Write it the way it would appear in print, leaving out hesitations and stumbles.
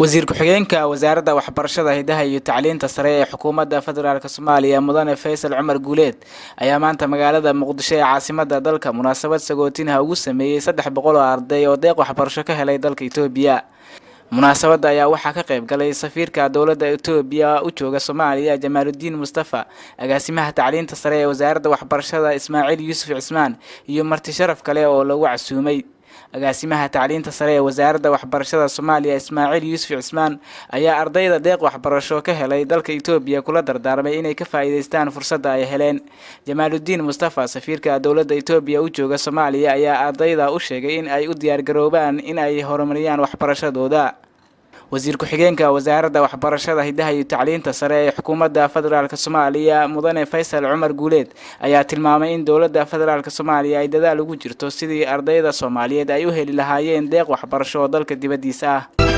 wasiir ku-xigeenka wasaaradda waxbarashada hidaha iyo tacliinta sare ee xukuumadda federaalka Soomaaliya mudane Faysal Cumar Guuleed ayaa maanta magaalada Muqdisho ee caasimadda dalka munaasabad sagootinha ugu sameeyay 300 oo arday oo deeq waxbarasho ka helay dalka Itoobiya. munaasabadda ayaa waxaa ka qayb galay safiirka dawladda Itoobiya u jooga Soomaaliya Jamaaluddin Mustafa, agaasimaha tacliinta sare ee wasaaradda waxbarashada Ismaaciil Yuusuf Cismaan iyo marti sharaf kale oo lagu casuumay. agaasimaha tacliinta sare ee wasaaradda waxbarashada Soomaaliya Ismaaciil Yuusuf Cismaan ayaa ardayda deeq waxbarasho ka helay dalka Itoobiya kula dardaarmay inay ka faa'iideystaan fursadda ay heleen. Jamaaluddin Mustafa, safiirka dawladda Itoobiya u jooga Soomaaliya, ayaa ardayda u sheegay in ay u diyaar garoobaan in ay horumariyaan waxbarashadooda. wasiir ku-xigeenka wasaaradda waxbarashada hidaha iyo tacliinta sare ee xukuumadda federaalka Soomaaliya mudane Faysal Cumar Guuleed ayaa tilmaamay in dawladda federaalka Soomaaliya ay dadaal ugu jirto sidii ardayda Soomaaliyeed ay u heli lahaayeen deeq waxbarasho dalka dibadiisa ah.